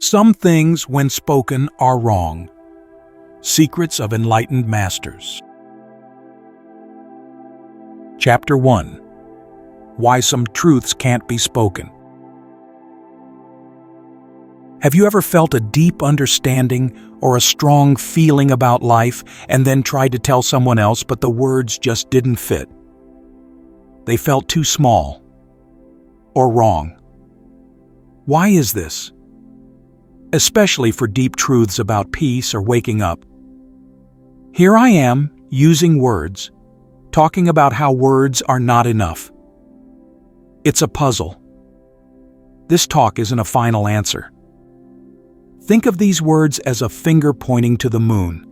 Some things, when spoken, are wrong. Secrets of Enlightened Masters. Chapter 1. Why Some Truths Can't Be Spoken. Have you ever felt a deep understanding or a strong feeling about life and then tried to tell someone else, but the words just didn't fit? They felt too small or wrong. Why is this? Especially for deep truths about peace or waking up. Here I am, using words, talking about how words are not enough. It's a puzzle. This talk isn't a final answer. Think of these words as a finger pointing to the moon.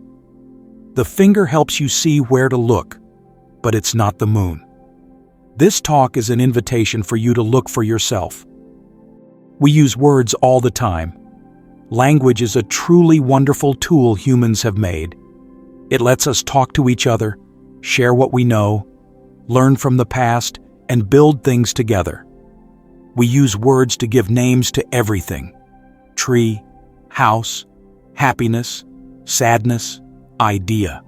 The finger helps you see where to look, but it's not the moon. This talk is an invitation for you to look for yourself. We use words all the time. Language is a truly wonderful tool humans have made. It lets us talk to each other, share what we know, learn from the past, and build things together. We use words to give names to everything: tree, house, happiness, sadness, idea.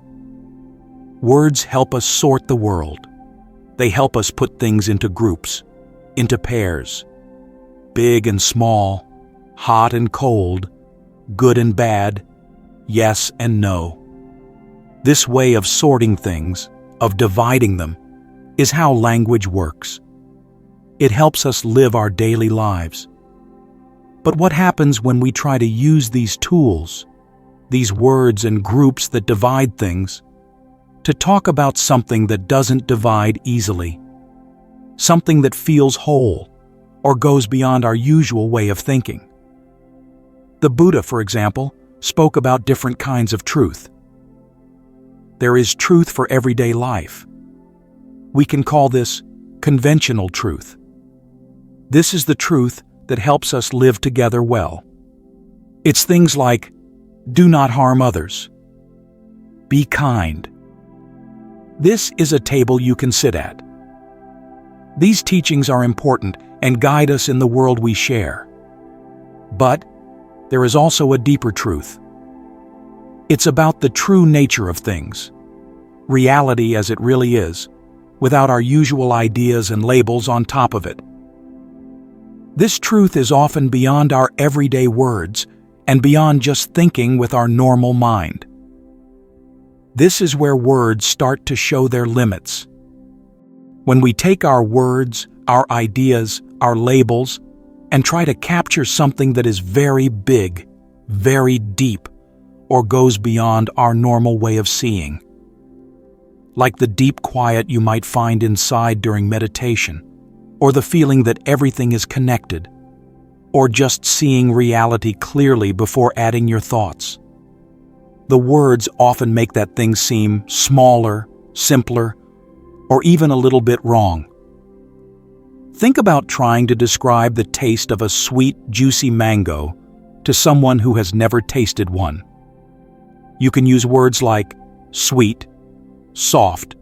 Words help us sort the world. They help us put things into groups, into pairs, big and small, hot and cold, good and bad, yes and no. This way of sorting things, of dividing them, is how language works. It helps us live our daily lives. But what happens when we try to use these tools, these words and groups that divide things, to talk about something that doesn't divide easily, something that feels whole or goes beyond our usual way of thinking? The Buddha, for example, spoke about different kinds of truth. There is truth for everyday life. We can call this conventional truth. This is the truth that helps us live together well. It's things like, do not harm others. Be kind. This is a table you can sit at. These teachings are important and guide us in the world we share. But there is also a deeper truth. It's about the true nature of things, reality as it really is, without our usual ideas and labels on top of it. This truth is often beyond our everyday words and beyond just thinking with our normal mind. This is where words start to show their limits. When we take our words, our ideas, our labels, and try to capture something that is very big, very deep, or goes beyond our normal way of seeing. Like the deep quiet you might find inside during meditation, or the feeling that everything is connected, or just seeing reality clearly before adding your thoughts. The words often make that thing seem smaller, simpler, or even a little bit wrong. Think about trying to describe the taste of a sweet, juicy mango to someone who has never tasted one. You can use words like sweet, soft,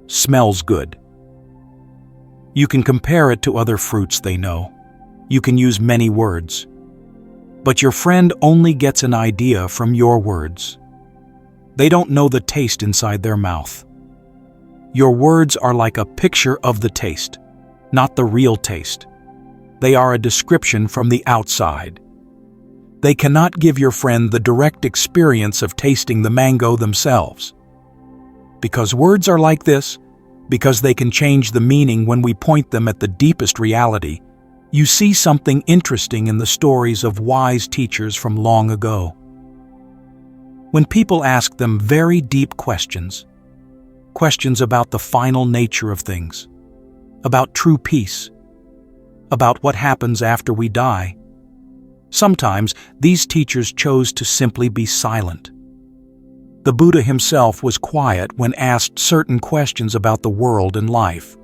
smells good. You can compare it to other fruits they know. You can use many words. But your friend only gets an idea from your words. They don't know the taste inside their mouth. Your words are like a picture of the taste, not the real taste. They are a description from the outside. They cannot give your friend the direct experience of tasting the mango themselves. Because words are like this, because they can change the meaning when we point them at the deepest reality, you see something interesting in the stories of wise teachers from long ago. When people ask them very deep questions, questions about the final nature of things, about true peace, about what happens after we die, sometimes these teachers chose to simply be silent. The Buddha himself was quiet when asked certain questions about the world and life.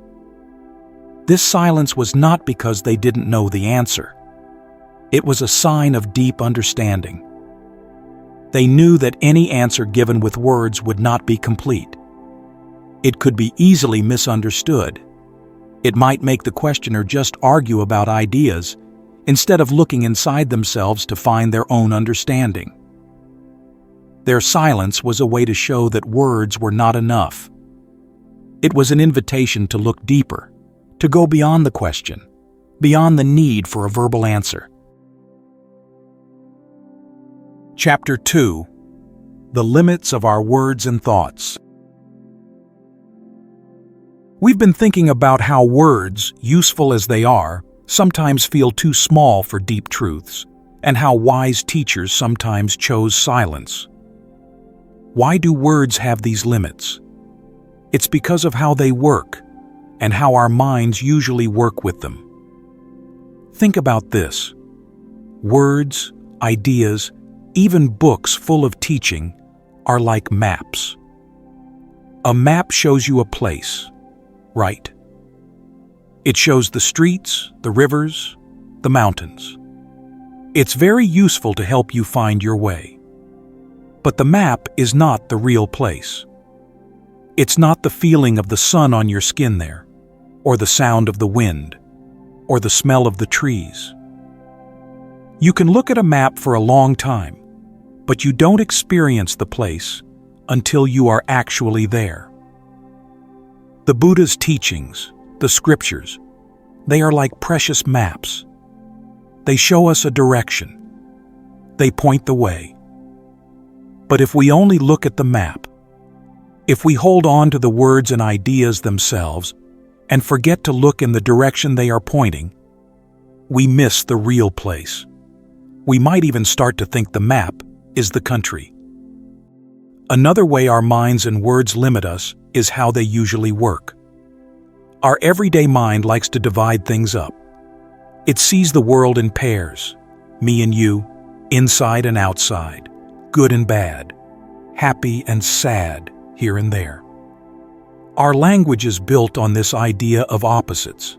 This silence was not because they didn't know the answer. It was a sign of deep understanding. They knew that any answer given with words would not be complete. It could be easily misunderstood. It might make the questioner just argue about ideas instead of looking inside themselves to find their own understanding. Their silence was a way to show that words were not enough. It was an invitation to look deeper, to go beyond the question, beyond the need for a verbal answer. Chapter 2: The Limits of Our Words and Thoughts. We've been thinking about how words, useful as they are, sometimes feel too small for deep truths, and how wise teachers sometimes chose silence. Why do words have these limits? It's because of how they work, and how our minds usually work with them. Think about this. Words, ideas, even books full of teaching are like maps. A map shows you a place, right? It shows the streets, the rivers, the mountains. It's very useful to help you find your way. But the map is not the real place. It's not the feeling of the sun on your skin there, or the sound of the wind, or the smell of the trees. You can look at a map for a long time, but you don't experience the place until you are actually there. The Buddha's teachings, the scriptures, they are like precious maps. They show us a direction. They point the way. But if we only look at the map, if we hold on to the words and ideas themselves and forget to look in the direction they are pointing, we miss the real place. We might even start to think the map is the country. Another way our minds and words limit us is how they usually work. Our everyday mind likes to divide things up. It sees the world in pairs, me and you, inside and outside, good and bad, happy and sad, here and there. Our language is built on this idea of opposites.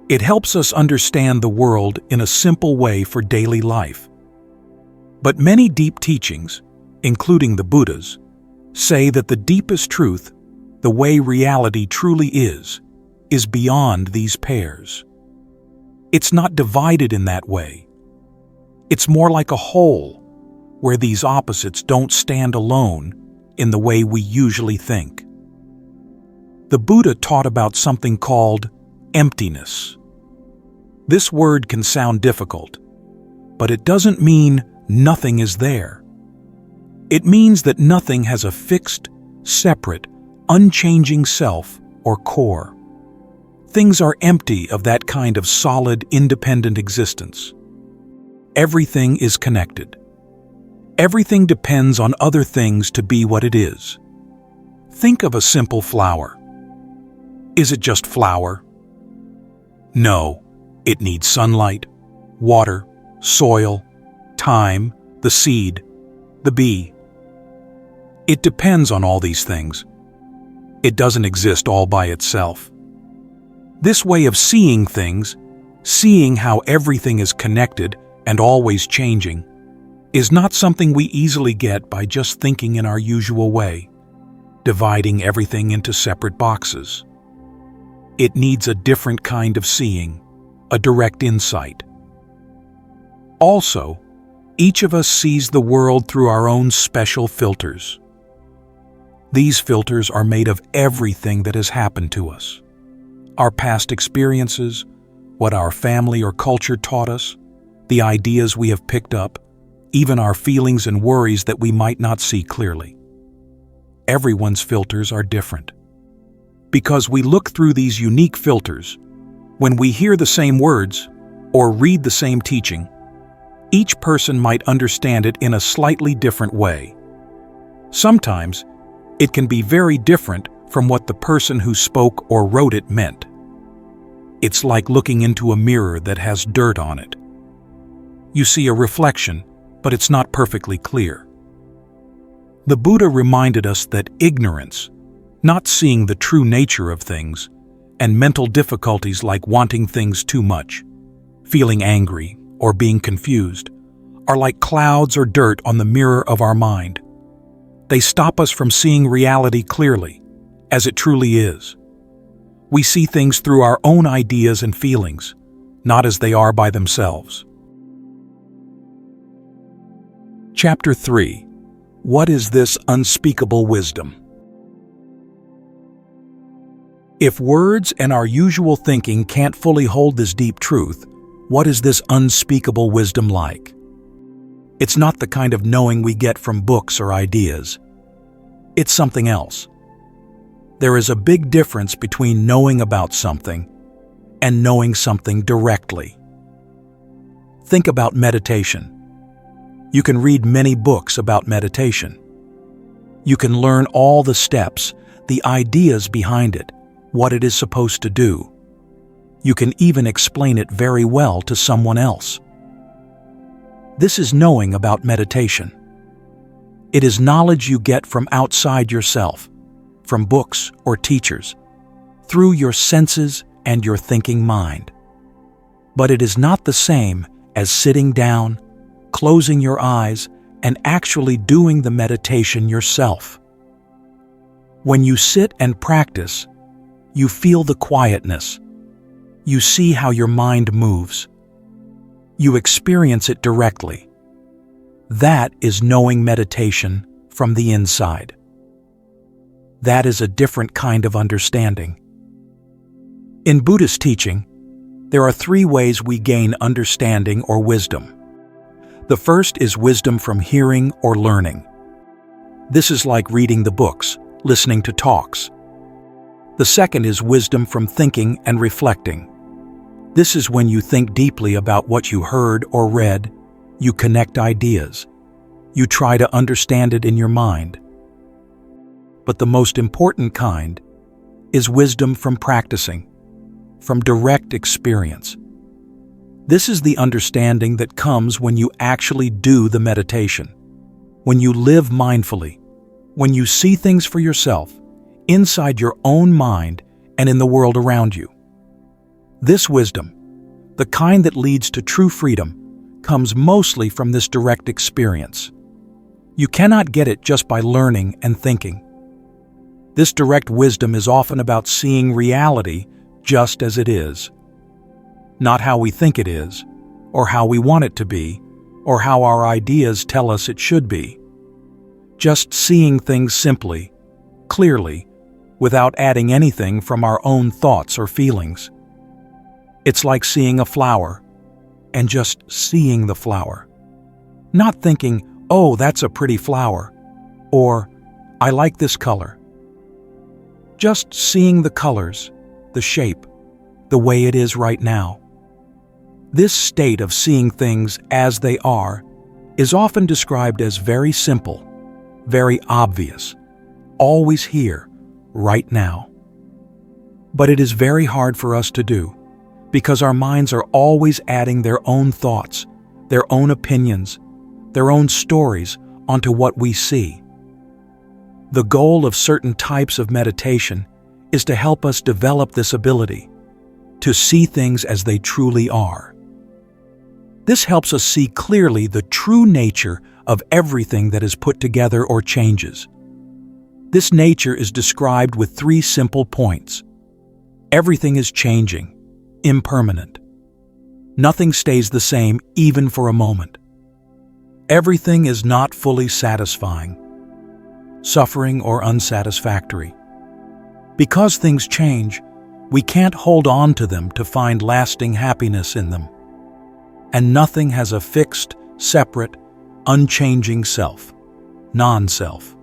It helps us understand the world in a simple way for daily life. But many deep teachings, including the Buddha's, say that the deepest truth, the way reality truly is beyond these pairs. It's not divided in that way. It's more like a whole, where these opposites don't stand alone in the way we usually think. The Buddha taught about something called emptiness. This word can sound difficult, but it doesn't mean nothing is there. It means that nothing has a fixed, separate, unchanging self or core. Things are empty of that kind of solid, independent existence. Everything is connected. Everything depends on other things to be what it is. Think of a simple flower. Is it just flower? No, it needs sunlight, water, soil, time, the seed, the bee. It depends on all these things. It doesn't exist all by itself. This way of seeing things, seeing how everything is connected and always changing, is not something we easily get by just thinking in our usual way, dividing everything into separate boxes. It needs a different kind of seeing, a direct insight. Also, each of us sees the world through our own special filters. These filters are made of everything that has happened to us. Our past experiences, what our family or culture taught us, the ideas we have picked up, even our feelings and worries that we might not see clearly. Everyone's filters are different. Because we look through these unique filters, when we hear the same words or read the same teaching, each person might understand it in a slightly different way. Sometimes, it can be very different from what the person who spoke or wrote it meant. It's like looking into a mirror that has dirt on it. You see a reflection, but it's not perfectly clear. The Buddha reminded us that ignorance, not seeing the true nature of things, and mental difficulties like wanting things too much, feeling angry, or being confused, are like clouds or dirt on the mirror of our mind. They stop us from seeing reality clearly, as it truly is. We see things through our own ideas and feelings, not as they are by themselves. Chapter 3. What is this unspeakable wisdom? If words and our usual thinking can't fully hold this deep truth, what is this unspeakable wisdom like? It's not the kind of knowing we get from books or ideas. It's something else. There is a big difference between knowing about something and knowing something directly. Think about meditation. You can read many books about meditation. You can learn all the steps, the ideas behind it, what it is supposed to do. You can even explain it very well to someone else. This is knowing about meditation. It is knowledge you get from outside yourself, from books or teachers, through your senses and your thinking mind. But it is not the same as sitting down, closing your eyes, and actually doing the meditation yourself. When you sit and practice, you feel the quietness. You see how your mind moves. You experience it directly. That is knowing meditation from the inside. That is a different kind of understanding. In Buddhist teaching, there are 3 ways we gain understanding or wisdom. The first is wisdom from hearing or learning. This is like reading the books, listening to talks. The second is wisdom from thinking and reflecting. This is when you think deeply about what you heard or read, you connect ideas, you try to understand it in your mind. But the most important kind is wisdom from practicing, from direct experience. This is the understanding that comes when you actually do the meditation, when you live mindfully, when you see things for yourself, inside your own mind and in the world around you. This wisdom, the kind that leads to true freedom, comes mostly from this direct experience. You cannot get it just by learning and thinking. This direct wisdom is often about seeing reality just as it is, not how we think it is, or how we want it to be, or how our ideas tell us it should be. Just seeing things simply, clearly, without adding anything from our own thoughts or feelings. It's like seeing a flower, and just seeing the flower. Not thinking, oh, that's a pretty flower, or I like this color. Just seeing the colors, the shape, the way it is right now. This state of seeing things as they are is often described as very simple, very obvious, always here, right now. But it is very hard for us to do, because our minds are always adding their own thoughts, their own opinions, their own stories onto what we see. The goal of certain types of meditation is to help us develop this ability, to see things as they truly are. This helps us see clearly the true nature of everything that is put together or changes. This nature is described with 3 simple points. Everything is changing, impermanent. Nothing stays the same even for a moment. Everything is not fully satisfying, suffering or unsatisfactory. Because things change, we can't hold on to them to find lasting happiness in them. And nothing has a fixed, separate, unchanging self, non-self.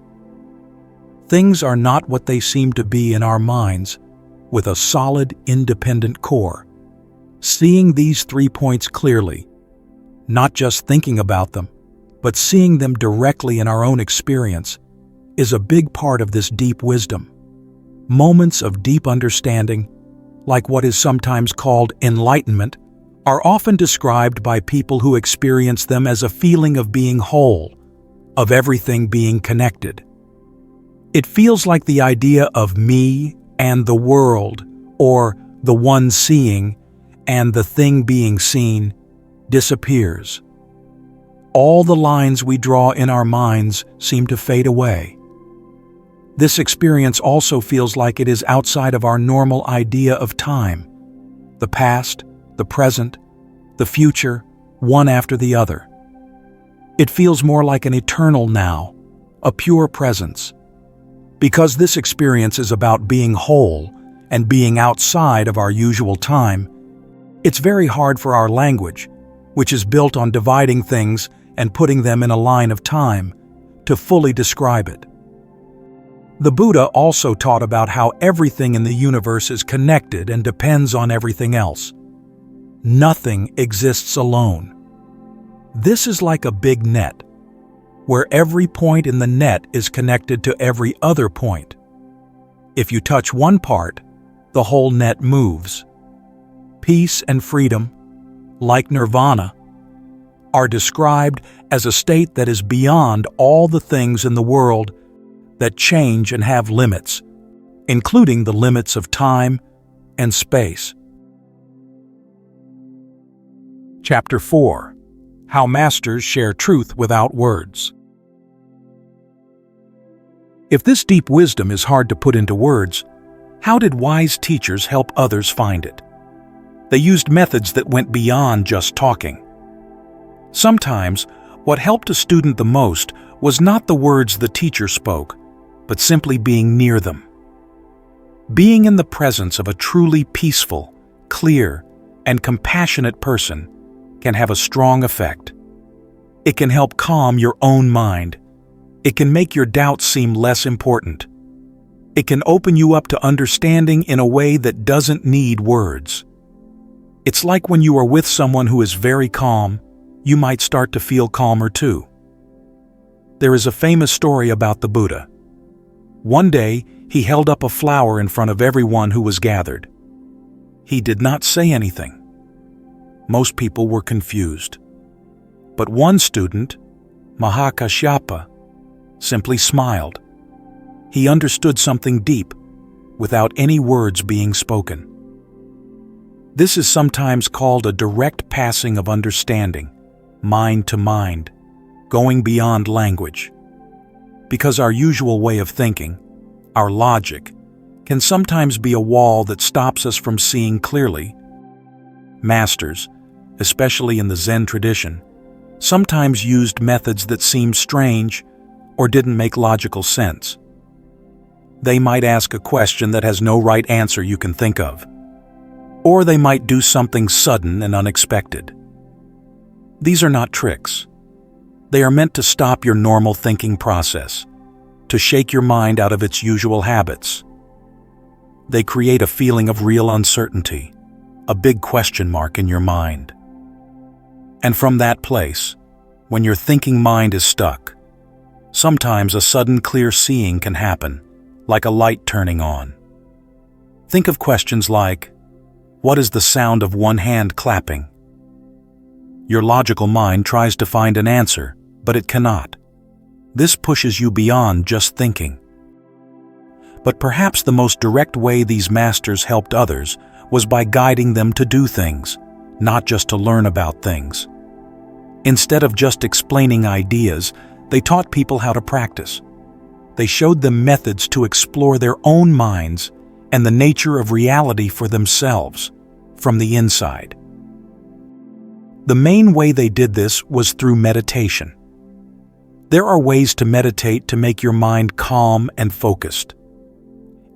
Things are not what they seem to be in our minds, with a solid, independent core. Seeing these 3 points clearly, not just thinking about them, but seeing them directly in our own experience, is a big part of this deep wisdom. Moments of deep understanding, like what is sometimes called enlightenment, are often described by people who experience them as a feeling of being whole, of everything being connected. It feels like the idea of me and the world, or the one seeing and the thing being seen, disappears. All the lines we draw in our minds seem to fade away. This experience also feels like it is outside of our normal idea of time, the past, the present, the future, one after the other. It feels more like an eternal now, a pure presence. Because this experience is about being whole and being outside of our usual time, it's very hard for our language, which is built on dividing things and putting them in a line of time, to fully describe it. The Buddha also taught about how everything in the universe is connected and depends on everything else. Nothing exists alone. This is like a big net, where every point in the net is connected to every other point. If you touch one part, the whole net moves. Peace and freedom, like nirvana, are described as a state that is beyond all the things in the world that change and have limits, including the limits of time and space. Chapter 4. How Masters Share Truth Without Words. If this deep wisdom is hard to put into words, how did wise teachers help others find it? They used methods that went beyond just talking. Sometimes, what helped a student the most was not the words the teacher spoke, but simply being near them. Being in the presence of a truly peaceful, clear, and compassionate person can have a strong effect. It can help calm your own mind. It can make your doubts seem less important. It can open you up to understanding in a way that doesn't need words. It's like when you are with someone who is very calm, you might start to feel calmer too. There is a famous story about the Buddha. One day, he held up a flower in front of everyone who was gathered. He did not say anything. Most people were confused. But one student, Mahākāssyapa, simply smiled. He understood something deep, without any words being spoken. This is sometimes called a direct passing of understanding, mind to mind, going beyond language. Because our usual way of thinking, our logic, can sometimes be a wall that stops us from seeing clearly. Masters, especially in the Zen tradition, sometimes used methods that seemed strange or didn't make logical sense. They might ask a question that has no right answer you can think of, or they might do something sudden and unexpected. These are not tricks. They are meant to stop your normal thinking process, to shake your mind out of its usual habits. They create a feeling of real uncertainty, a big question mark in your mind. And from that place, when your thinking mind is stuck, sometimes a sudden clear seeing can happen, like a light turning on. Think of questions like, what is the sound of one hand clapping? Your logical mind tries to find an answer, but it cannot. This pushes you beyond just thinking. But perhaps the most direct way these masters helped others was by guiding them to do things, not just to learn about things. Instead of just explaining ideas, they taught people how to practice. They showed them methods to explore their own minds and the nature of reality for themselves, from the inside. The main way they did this was through meditation. There are ways to meditate to make your mind calm and focused.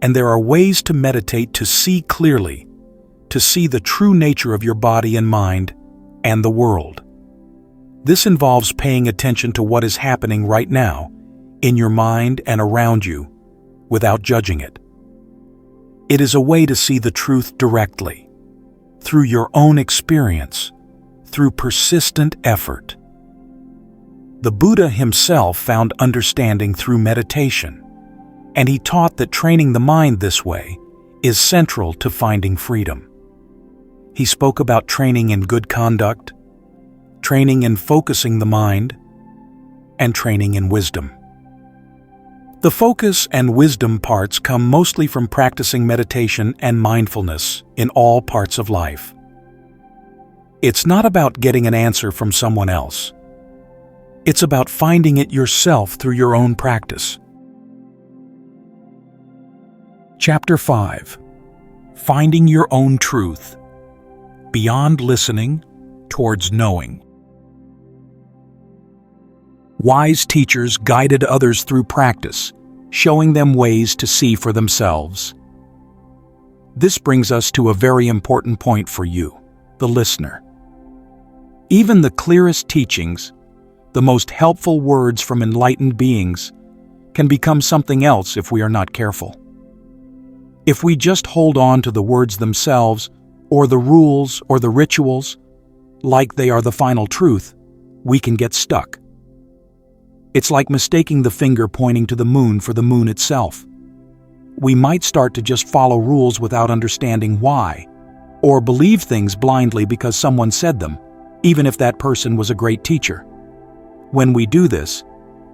And there are ways to meditate to see clearly, to see the true nature of your body and mind and the world. This involves paying attention to what is happening right now, in your mind and around you, without judging it. It is a way to see the truth directly, through your own experience, through persistent effort. The Buddha himself found understanding through meditation, and he taught that training the mind this way is central to finding freedom. He spoke about training in good conduct, training in focusing the mind, and training in wisdom. The focus and wisdom parts come mostly from practicing meditation and mindfulness in all parts of life. It's not about getting an answer from someone else. It's about finding it yourself through your own practice. Chapter 5. Finding Your Own Truth. beyond listening towards knowing. Wise teachers guided others through practice, showing them ways to see for themselves. This brings us to a very important point for you, the listener. Even the clearest teachings, the most helpful words from enlightened beings, can become something else if we are not careful. If we just hold on to the words themselves, or the rules or the rituals, like they are the final truth, we can get stuck. It's like mistaking the finger pointing to the moon for the moon itself. We might start to just follow rules without understanding why, or believe things blindly because someone said them, even if that person was a great teacher. When we do this,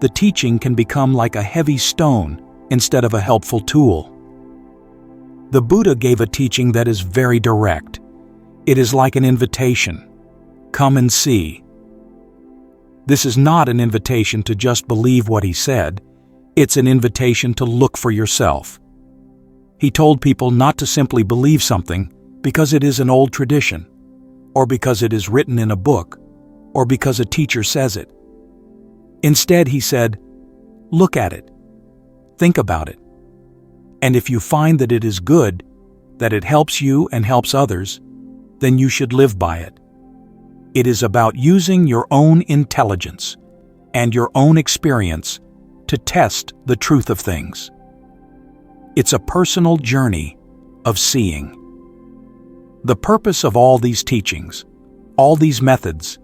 the teaching can become like a heavy stone instead of a helpful tool. The Buddha gave a teaching that is very direct. It is like an invitation. Come and see. This is not an invitation to just believe what he said. It's an invitation to look for yourself. He told people not to simply believe something because it is an old tradition, or because it is written in a book, or because a teacher says it. Instead, he said, look at it. Think about it. And if you find that it is good, that it helps you and helps others, then you should live by it. It is about using your own intelligence and your own experience to test the truth of things. It's a personal journey of seeing. The purpose of all these teachings, all these methods,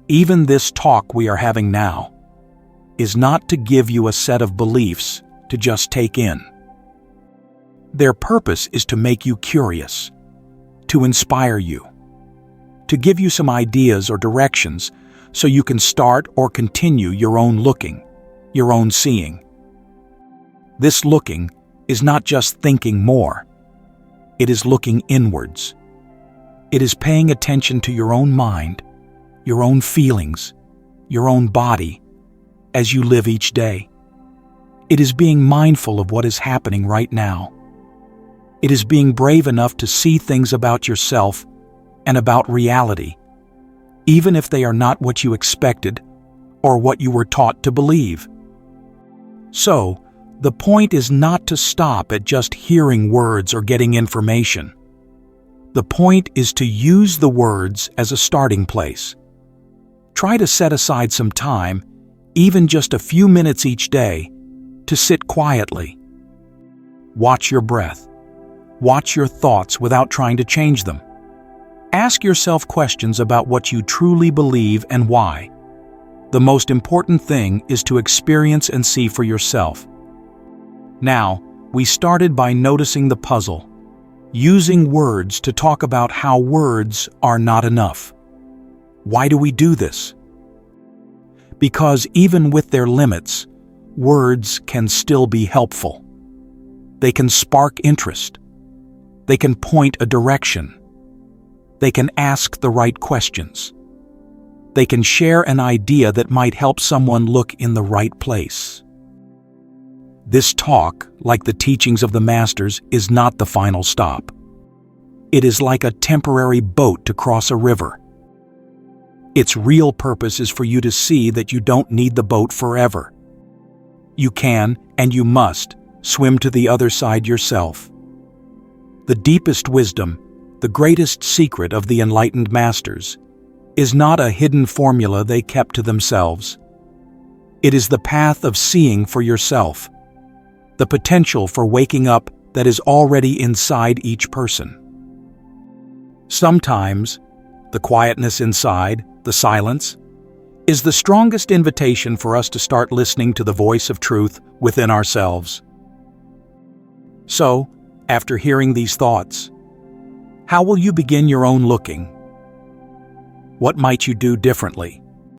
even this talk we are having now, is not to give you a set of beliefs to just take in. Their purpose is to make you curious, to inspire you, to give you some ideas or directions so you can start or continue your own looking, your own seeing. This looking is not just thinking more. It is looking inwards. It is paying attention to your own mind, your own feelings, your own body, as you live each day. It is being mindful of what is happening right now. It is being brave enough to see things about yourself and about reality, even if they are not what you expected or what you were taught to believe. So, the point is not to stop at just hearing words or getting information. The point is to use the words as a starting place. Try to set aside some time, even just a few minutes each day, to sit quietly. Watch your breath. Watch your thoughts without trying to change them. Ask yourself questions about what you truly believe and why. The most important thing is to experience and see for yourself. Now, we started by noticing the puzzle, using words to talk about how words are not enough. Why do we do this? Because even with their limits, words can still be helpful. They can spark interest. They can point a direction. They can ask the right questions. They can share an idea that might help someone look in the right place. This talk, like the teachings of the masters, is not the final stop. It is like a temporary boat to cross a river. Its real purpose is for you to see that you don't need the boat forever. You can, and you must, swim to the other side yourself. The deepest wisdom, the greatest secret of the enlightened masters, is not a hidden formula they kept to themselves. It is the path of seeing for yourself, the potential for waking up that is already inside each person. Sometimes, the quietness inside, the silence, is the strongest invitation for us to start listening to the voice of truth within ourselves. So, after hearing these thoughts, how will you begin your own looking? What might you do differently?